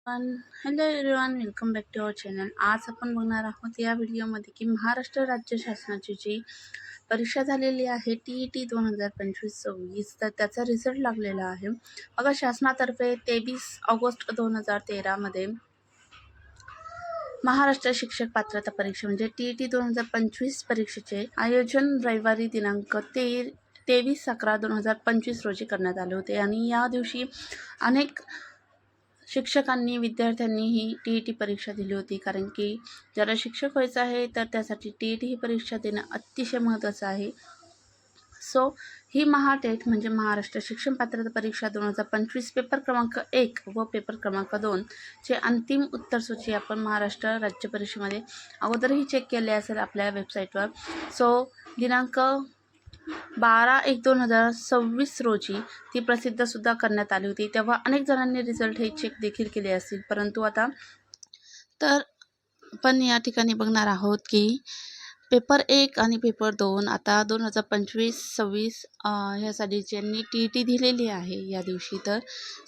पण hello everyone, welcome back to our channel. आज आपण बघणार आहोत या व्हिडिओमध्ये की महाराष्ट्र राज्य शासनाची जी परीक्षा झालेली आहे TET 2025-26, तर त्याचा रिझल्ट लागलेला आहे. बघा, शासनातर्फे 23 ऑगस्ट 2013 मध्ये महाराष्ट्र शिक्षक पात्रता परीक्षा म्हणजे TET 2025 परीक्षेचे आयोजन रविवारी दिनांक 23/11/2025 रोजी करण्यात आले होते. आणि या दिवशी अनेक शिक्षकांनी विद्यार्थ्यांनी ही TET परीक्षा दिली होती, कारण की ज्याला शिक्षक व्हायचं आहे तर त्यासाठी TET ही परीक्षा देणं अतिशय महत्त्वाचं आहे. सो ही महाटेट म्हणजे महाराष्ट्र शिक्षण पात्रता परीक्षा 2025 पेपर क्रमांक 1 व पेपर क्रमांक 2 चे अंतिम उत्तरसूची आपण महाराष्ट्र राज्य परीक्षेमध्ये अगोदरही चेक केले असेल आपल्या वेबसाईटवर. सो दिनांक 12/1/2026 रोजी ती प्रसिद्धसुद्धा करण्यात आली होती. तेव्हा अनेक जणांनी रिझल्ट हे चेक देखील केले असतील, परंतु आता तर पण या ठिकाणी बघणार आहोत की पेपर 1 आणि पेपर 2 आता 2025-26 ह्यासाठी ज्यांनी TET दिलेली आहे या दिवशी, तर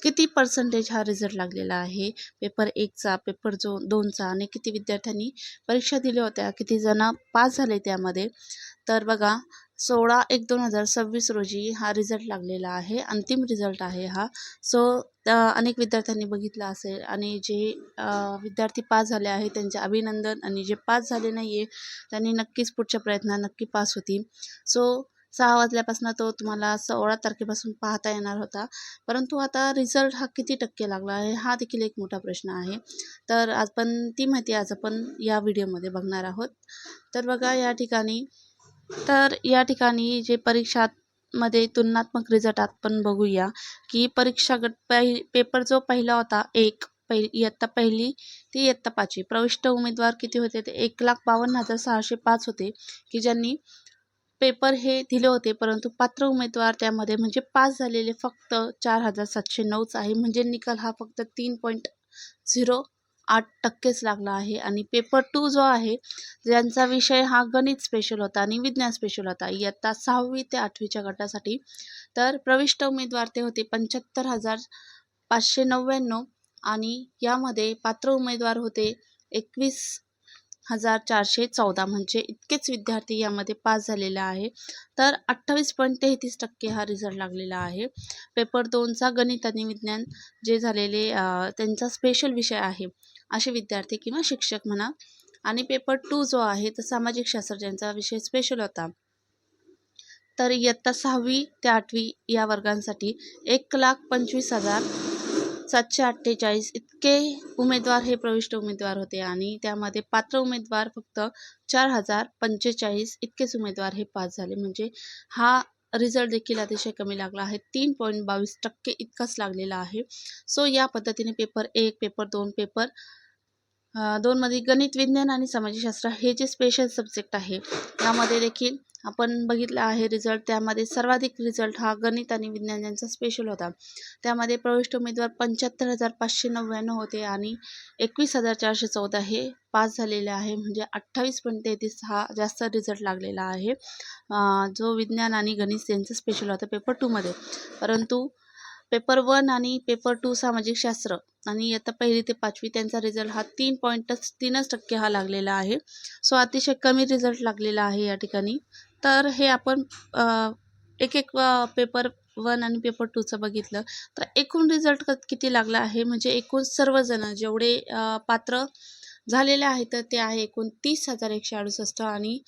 किती पर्सेंटेज हा रिझल्ट लागलेला आहे पेपर 1चा, पेपर 2चा, आणि किती विद्यार्थ्यांनी परीक्षा दिल्या होत्या, किती जण पास झाले त्यामध्ये. तर बघा, 16/1/2026 रोजी हा रिझल्ट लागलेला आहे, अंतिम रिझल्ट आहे हा. सो अनेक विद्यार्थ्यांनी बघितला असेल, आणि जे विद्यार्थी पास झाले आहे त्यांचे अभिनंदन, आणि जे पास झाले नाही आहे त्यांनी नक्कीच पुढच्या प्रयत्नात नक्की पास होतील. सो 6 वाजल्यापासून तो तुम्हाला 16 तारखेपासून पाहता येणार होता, परंतु आता रिझल्ट हा किती टक्के लागला आहे हा देखील एक मोठा प्रश्न आहे. तर ती माहिती आज आपण या व्हिडिओमध्ये बघणार आहोत. तर बघा, या ठिकाणी जे परीक्षामध्ये तुलनात्मक रिझल्ट आपण बघूया की परीक्षा गट पेपर जो पहिला होता, इयत्ता पहिली ते इयत्ता 5वी प्रविष्ट उमेदवार किती होते, ते 1,52,605 होते की ज्यांनी पेपर हे दिले होते. परंतु पात्र उमेदवार त्यामध्ये म्हणजे पास झालेले फक्त 4,709च आहे, म्हणजे निकाल हा फक्त 3.08% लागला आहे. आणि पेपर 2 जो आहे, ज्यांचा विषय हा गणित स्पेशल होता आणि विज्ञान स्पेशल होता इयत्ता 6वी ते 8वीच्या गटासाठी, तर प्रविष्ट उमेदवार ते होते 75,599, आणि यामध्ये पात्र उमेदवार होते 21,414, म्हणजे इतकेच विद्यार्थी यामध्ये पास झालेले आहे. तर 28.33% हा रिझल्ट लागलेला आहे. पेपर 2चा गणित आणि विज्ञान जे झालेले त्यांचा स्पेशल विषय आहे असे विद्यार्थी किंवा शिक्षक म्हणा. आणि पेपर 2 जो आहे तर सामाजिक शास्त्र ज्यांचा विषय स्पेशल होता, तर इयत्ता 6वी ते 8वी या वर्गांसाठी 1,25,748 इतके उमेदवार हे प्रविष्ट उमेदवार होते, आणि त्यामध्ये पात्र उमेदवार फक्त 4,045 इतकेच उमेदवार हे पास झाले, म्हणजे हा रिझल्ट देखील अतिशय कमी लागला आहे, 3.22% इतकाच लागलेला आहे. सो या पद्धतीने पेपर 1, पेपर 2, पेपर 2 मध्ये गणित, विज्ञान आणि समाजशास्त्र हे जे स्पेशल सब्जेक्ट आहे यामध्ये देखील आपण बघितलं आहे रिझल्ट. त्यामध्ये सर्वाधिक रिझल्ट हा गणित आणि विज्ञान यांचा स्पेशल होता. त्यामध्ये प्रविष्ट उमेदवार 75,599 होते, आणि 21,414 हे पास झालेले आहे, म्हणजे 28.33 हा जास्त रिझल्ट लागलेला आहे जो विज्ञान आणि गणित यांचं स्पेशल होता पेपर 2 मध्ये. परंतु पेपर 1 आणि पेपर 2 सामाजिक शास्त्र आणि इयत्ता 1ली ते 5वी त्यांचा रिझल्ट हा 3.3% हा लागलेला आहे. सो अतिशय कमी रिझल्ट लागलेला आहे या ठिकाणी. तर हे आपण एक पेपर 1 आणि पेपर 2चं बघितलं तर एकूण रिझल्ट किती लागला आहे, म्हणजे एकूण सर्वजण जेवढे पात्र झालेले आहेत तर ते आहे एकूण 30,168, आणि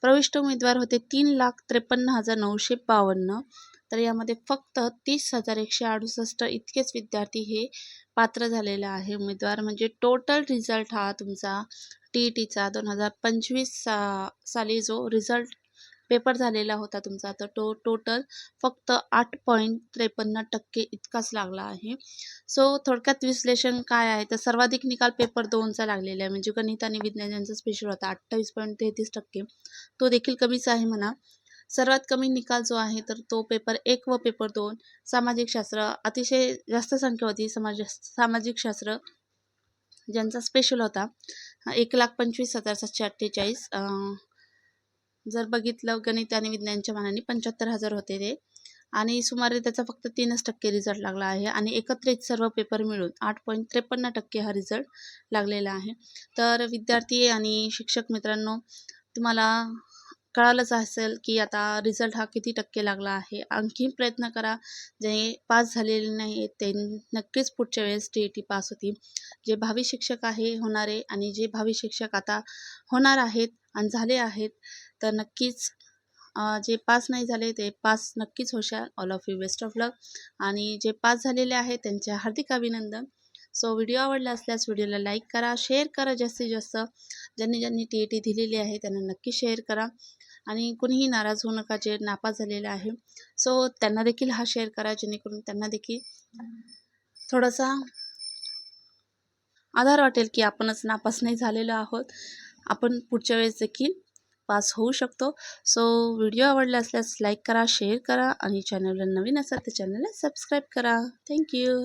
प्रविष्ट उमेदवार होते 3,53,952. तर यामध्ये फक्त 30,168 इतकेच विद्यार्थी हे पात्र झालेले आहे उमेदवार, म्हणजे टोटल रिझल्ट हा तुमचा TETचा 2025 साली जो रिझल्ट पेपर झालेला होता तुमचा, तर तो टोटल फक्त 8.53% इतकाच लागला आहे. सो थोडक्यात विश्लेषण काय आहे, तर सर्वाधिक निकाल पेपर 2चा लागलेला आहे, म्हणजे गणित आणि विज्ञान यांचा स्पेशल होता 28.33%, तो देखील कमीच आहे म्हणा. सर्वात कमी निकाल जो आहे तर तो पेपर 1 व पेपर 2 सामाजिक शास्त्र, अतिशय जास्त संख्या होती सामाजिक शास्त्र ज्यांचा स्पेशल होता 1,25,748. जर बघितलं गणित आणि विज्ञानच्या मानाने 75,000 होते ते, आणि सुमारे त्याचा फक्त 3% रिझल्ट लागला आहे आणि एकत्रित सर्व पेपर मिळून 8.53% हा रिझल्ट लागलेला आहे. तर विद्यार्थी आणि शिक्षक मित्रांनो, तुम्हाला कळालंच असेल की आता रिझल्ट हा किती टक्के लागला आहे. आणखी प्रयत्न करा. जे पास झालेले नाही ते नक्कीच पुढच्या वेळेस TET पास होतील. जे भावी शिक्षक होणारे आणि जे भावी शिक्षक आता होणार आहेत आणि झाले आहेत, तर नक्कीच जे पास नाही झाले ते पास नक्कीच होशाल. All of you best of luck. आणि जे पास झालेले आहेत त्यांचे हार्दिक अभिनंदन. सो व्हिडिओ आवडला असल्यास व्हिडिओला लाईक करा, शेअर करा जास्तीत जास्त. ज्यांनी TET दिलेली आहे त्यांना नक्की शेअर करा. आणि कुणीही नाराज होऊ नका जे नापास झालेले आहे. सो त्यांना देखील हा शेअर करा, जेणेकरून त्यांना देखील थोडासा आधार वाटेल की आपणच नापास नाही झालेलो आहोत. आपण पुढच्या वेळेस देखील पास होऊ शकतो. सो व्हिडिओ आवडला असल्यास लाईक करा, शेअर करा आणि चॅनलला नवीन असाल तर चॅनलला सबस्क्राईब करा. थँक्यू.